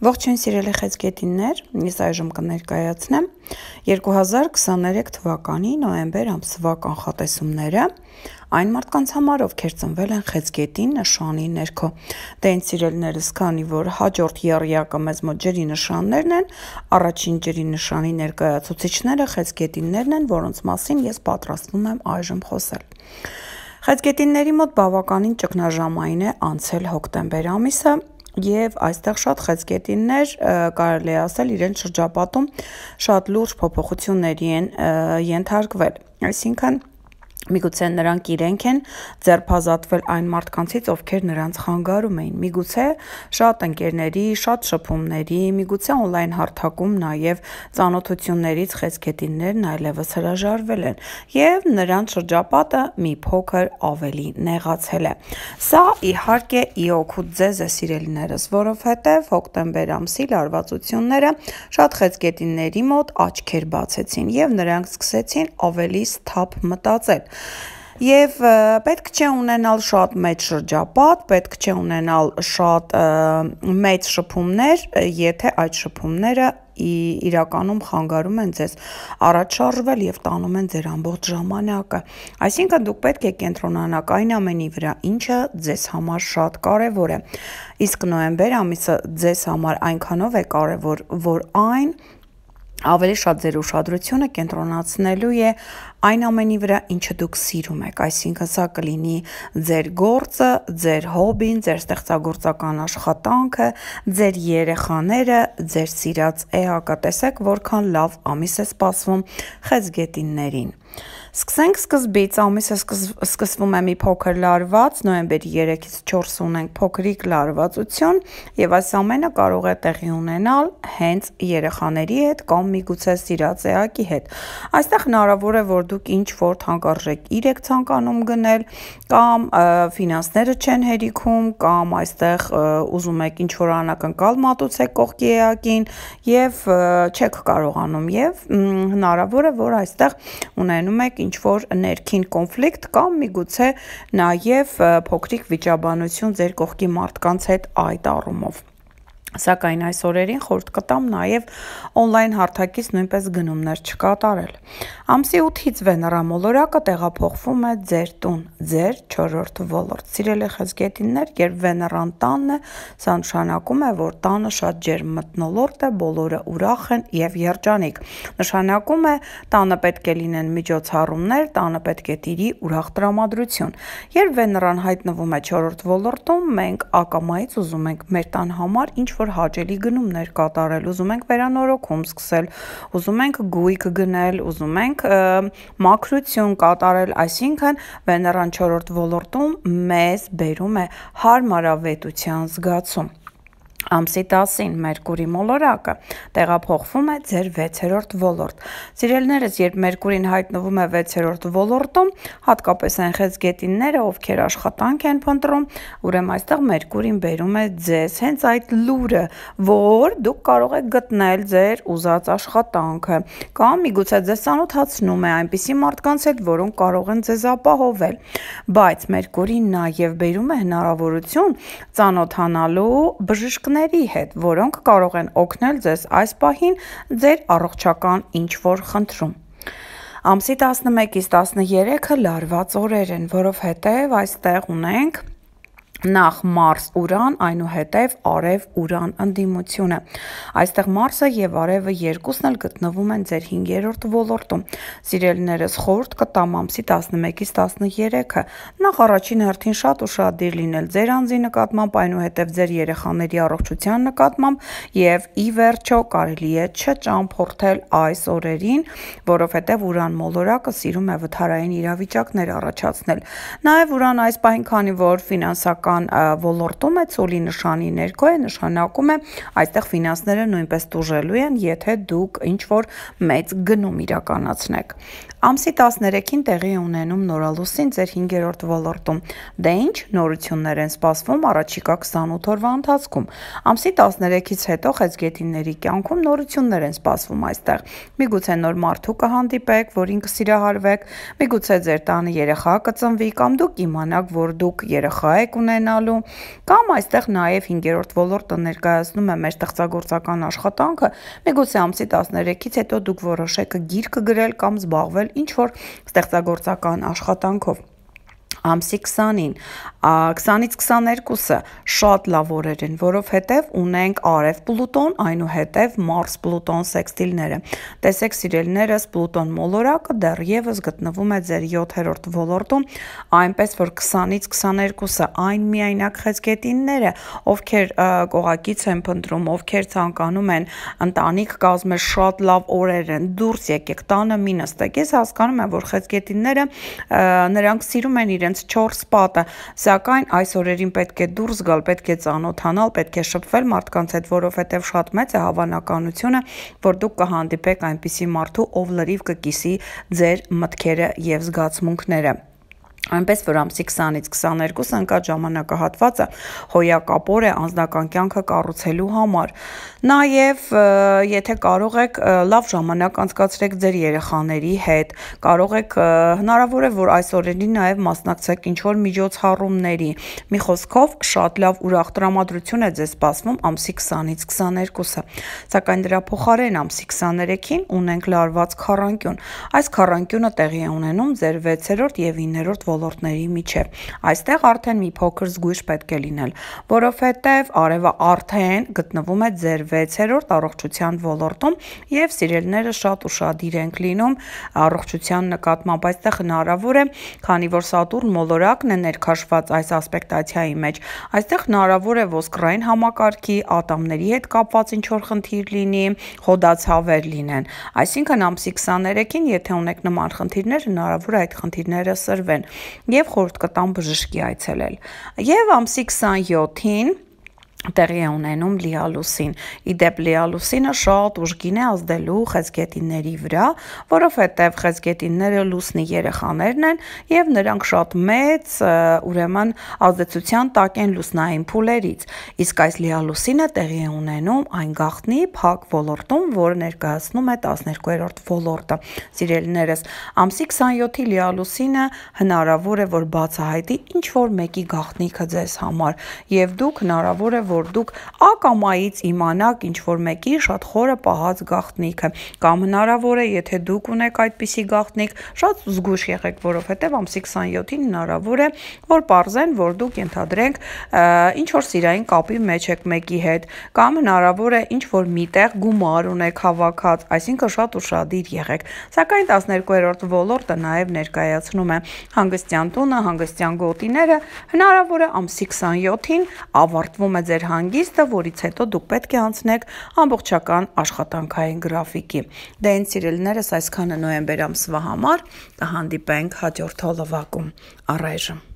Ողջույն սիրելի խեցգետիններ, ես այժմ կներկայացնեմ 2023 թվականի նոյեմբեր ամսվա կանխատեսումները այն մարդկանց համար, ովքեր ծնվել են խեցգետին նշանի ներքո։ Դե ինձ սիրելիներս, քանի որ հաջորդ եռյակը մեզ մոտ ջրի նշաններն են, առաջին ջրի նշանի ներկայացուցիչները խեցգետիններն են, որոնց մասին ես պատրաստվում եմ այժմ խոսել։ Խեցգետինների մոտ բավականին ճգնաժամային է անցել հոկտեմբեր ամիսը, և այստեղ շատ խեցգետիններ կարելի է ասել իրենց շրջապատում շատ լուրջ փոփոխությունների են ենթարկվել, այսինքն միգուցե նրանք իրենք են ձերբազատվել այն մարդկանցից, ովքեր նրանց խանգարում էին, միգուցե շատ ընկերների, շատ շփումների, միգուցե օնլայն հարթակում նաև ծանոթություններից խեցգետիններն այլևս հրաժարվել են և նրանց շրջապատը մի փոքր ավելի նեղացել է։ Սա իհարկե ի օգուտ ձեզ է, սիրելիներս, որովհետև հոկտեմբեր ամսի լարվածությունները շատ խեցգետինների մոտ աչքեր բացեցին և նրանք սկսեցին ավելի սթափ մտածել։ Եվ պետք չէ ունենալ շատ մեծ շրջապատ, պետք չէ ունենալ շատ մեծ շփումներ, եթե այդ շփումները իրականում խանգարում են ձեզ առաջ շարժվել և տանում են ձեր ամբողջ ժամանակը։ Այսինքն դուք պետք է կենտրոնանաք այն ամենի վրա, ինչը ձեզ համար շատ կարևոր է։ Իսկ նոյեմբեր ամիսը ձեզ համար այնքանով է կարևոր, որ այն ավելի շատ ձեր ուշադրությունը կենտրոնացնելու է այն ամենի վրա, ինչը դուք սիրում եք, այսինքն սա կլինի ձեր գործը, ձեր հոբին, ձեր ստեղծագործական աշխատանքը, ձեր երեխաները, ձեր սիրած էակը, տեսեք որքան լավ ամիս է սպասվում խեցգետիններին։ Սկսենք սկզբից, ամիսը սկսվում է մի փոքր լարված, նոյեմբերի 3-ից 4 ունենք փոքրիկ լարվածություն և այս ամենը կարող է տեղի ունենալ հենց երեխաների հետ կամ միգուցե սիրած էակի հետ։ Այստեղ հնարավոր է, որ դուք ինչ-որ թանկարժեք իրեք ցանկանում գնել, կամ ֆինանսները չեն հերիքում, կամ այստեղ ուզում եք ինչ-որ անակնկալ մատուցեք կողքի էակին և չեք կարողանում, և հնարավոր է, որ այստեղ ունենում եք ինչ-որ ներքին կոնֆլիկտ կամ միգուցե նաև փոքրիկ վիճաբանություն ձեր կողքի մարդկանց հետ այդ առումով։ Սակայն այս օրերին խորհուրդ կտամ նաև օնլայն հարթակից նույնպես գնումներ չկատարել։ Ամսի 8-ից Վեներա մոլորակը տեղափոխվում է ձեր տուն, ձեր 4-րդ ոլորտ։ Սիրելի խեցգետիններ, երբ Վեներան տանն է, սա նշանակում է, որ տանը շատ ջերմ մթնոլորտ է, բոլորը ուրախ են և երջանիկ։ Նշանակում է, տանը պետք է լինեն միջոցառումներ, տանը պետք է տիրի ուրախ տրամադրություն։ Երբ Վեներան հայտնվում է 4-րդ ոլորտում, մենք ակամայից ուզում ենք մեր տան համար ինչ-որ հաճելի գնումներ կատարել, ուզում ենք վերանորոգում սկսել, ուզում ենք գույք գնել, ուզում ենք մաքրություն կատարել, այսինքն Վեներան 4-րդ ոլորտում մեզ բերում է հարմարավետության զգացում։ Ամսի 10-ին Մերկուրի մոլորակը տեղափոխվում է ձեր 6-րդ ոլորտ։ Սիրելիներս, երբ Մերկուրին հայտնվում է 6-րդ ոլորտում, հատկապես այն խեցգետինները, ովքեր աշխատանք են փնտրում, ուրեմն այստեղ Մերկուրին բերում է ձեզ հենց այդ լուրը, որ դուք կարող եք գտնել ձեր ուզած աշխատանքը, կամ միգուցե ձեզ ծանոթացնում է այնպիսի մարդկանց հետ, որոնք կարող են ձեզ ապահովել, բայց Մերկուրին նաև բերում է հնարավորություն ծանոթանալու բժիշկների հետ, որոնք կարող են օգնել ձեզ այս պահին ձեր առողջական ինչ-որ խնդրում։ Ամսի 11-ից 13-ը լարված օրեր են, որովհետև այստեղ ունենք նախ Մարս-Ուրան, այնուհետև Արև-Ուրան ընդդիմությունը։ Այստեղ Մարսը և Արևը երկուսն էլ գտնվում են ձեր 5-րդ ոլորտում։ Սիրելիներս, խորհուրդ կտամ ամսի 11-ից 13-ը նախ առաջին հերթին շատ ուշադիր լինել ձեր անձի նկատմամբ, այնուհետև ձեր երեխաների առողջության նկատմամբ և ի վերջո կարելի է չճամփորդել այս օրերին, որովհետև Ուրան մոլորակը սիրում է վթարային իրավիճակներ առաջացնել։ Նաև Ուրան այս պահին, քանի որ ֆինանսական ոլորտում է, ծոլի նշանի ներքո է, նշանակում է այստեղ ֆինանսները նույնպես տուժելու են, եթե դուք ինչ-որ մեծ գնում իրականացնեք։ Ամսի 13-ին տեղի է ունենում նորալուսին ձեր 5-րդ ոլորտում։ Դե ինչ նորություններ են սպասվում առաջիկա 28 օրվա ընթացքում։ Ամսի 13-ից հետո խեցգետինների կյանքում նորություններ են սպասվում այստեղ։ Միգուցե նոր մարդու կհանդիպեք, որին կսիրահարվեք, միգուցե ձեր տանը երեխա կծնվի, կամ դուք իմանաք, որ դուք երեխա եք ունենալու, ունենալու, կամ այստեղ նաև 5-րդ ոլորտը ներկայացնում է մեր ստեղծագործական աշխատանքը, միգուցե ամսի 13-ից հետո դուք որոշեք գիրք գրել կամ զբաղվել ինչ-որ ստեղծագործական աշխատանքով։ Ամսի 20-ին, 20-ից 22-ը շատ լավ օրեր են, որովհետև ունենք Արև Պլուտոն, այնուհետև Մարս Պլուտոն սեքստիլները։ Տեսեք սիրելիներս, Պլուտոն մոլորակը դեռևս գտնվում է ձեր 7-րդ ոլորտում, այնպես որ 20-ից 22-ը այն միայնակ խեցգետինները, ովքեր կողակից են փնտրում, ովքեր ցանկանում են ընտանիք կազմել, շատ լավ օրեր են, դուրս եկեք, տանը մի նստեք։ Ես հասկանում եմ, որ խեցգետինները նրանք սիրում են իրենց 4 պատը, սակայն այս օրերին պետք է դուրս գալ, պետք է ծանոթանալ, պետք է շփվել մարդկանց հետ, որովհետև շատ մեծ է հավանականությունը, որ դուք կհանդիպեք այնպիսի մարդու, ով լրիվ կկիսի ձեր մտքերը եւ զգացմունքները։ Այնպես որ ամսի 20-ից 22-ը ընկած ժամանակահատվածը հոյակապոր է անձնական կյանքը կառուցելու համար։ Նաև եթե կարող եք լավ ժամանակ անցկացրեք ձեր երեխաների հետ, կարող եք հնարավոր է որ այս օրերին նաև մասնակցեք ինչ-որ միջոցառումների։ Մի խոսքով շատ լավ ուրախ տրամադրություն է ձեզ սպասվում ամսի 20-ից 22-ը։ Սակայն դրա փոխարեն ամսի 23-ին ունենք լարված քառանկյուն։ Այս քառանկյունը տեղի է ունենում ձեր 6-րդ եւ 9-րդ ոլորտների միջև։ Այստեղ արդեն մի փոքր զգույշ պետք է լինել, որովհետև արևը արդեն գտնվում է ձեր 6-րդ առողջության ոլորտում եւ սիրելիները շատ ուշադիր ենք լինում առողջության նկատմամբ։ Այստեղ հնարավոր է, քանի որ Սատուրն մոլորակն է ներքաշված այս ասպեկտացիայի մեջ, այստեղ հնարավոր է ոսկրային համակարգի ատամների հետ կապված ինչ-որ խնդիր լինի, հոդացավեր լինեն։ Այսինքն ամսի 23-ին, եթե ունեք նման խնդիրներ, հնարավոր է այդ խնդիրները սրվեն եւ խորհուրդ կտամ բժշկի այցելել։ Եվ ամսի 27-ին տեղի է ունենում լիալուսին։ Իդեպ լիալուսինը շատ ուժգին է ազդելու խեցգետինների վրա, որովհետև խեցգետինները լուսնի երեխաներն են եւ նրանք շատ մեծ ուրեմն ազդեցության տակ են լուսնային փուլերից։ Իսկ այս լիալուսինը տեղի է ունենում այն գաղտնի փակ ոլորտում, որը ներկայացնում է 12-րդ ոլորտը։ Սիրելիներս, ամսի 27-ի լիալուսինը հնարավոր է որ բացահայտի ինչ որ մեկի գաղտնիքը ձեզ համար եւ դուք հնարավոր է որ դուք ակամայից իմանաք ինչ որ մեկի շատ խորը պահած գաղտնիքը, կամ հնարավոր է եթե դուք ունեք այդպիսի գաղտնիք, շատ զգույշ եղեք, որովհետև ամսի 27-ին հնարավոր է որ պարզեն, որ դուք ենթադրենք ինչ որ սիրային կապի մեջ եք մեկի հետ, կամ հնարավոր է ինչ որ միտեղ գումար ունեք հավաքած, այսինքն շատ ուշադիր եղեք։ Սակայն 12-րդ ոլորտը նաև ներկայացնում է հանգստյան տունը, հանգստյան գոտիները, հնարավոր է ամսի 27-ին ավարտվում է ձեր հանգիստը, որից հետո դուք պետք է անցնեք ամբողջական աշխատանքային գրաֆիկի։ Դե այն սիրելիներս, այսքանը նոյեմբեր ամսվա համար, կհանդիպենք հաջորդ հոլովակում։ Առայժմ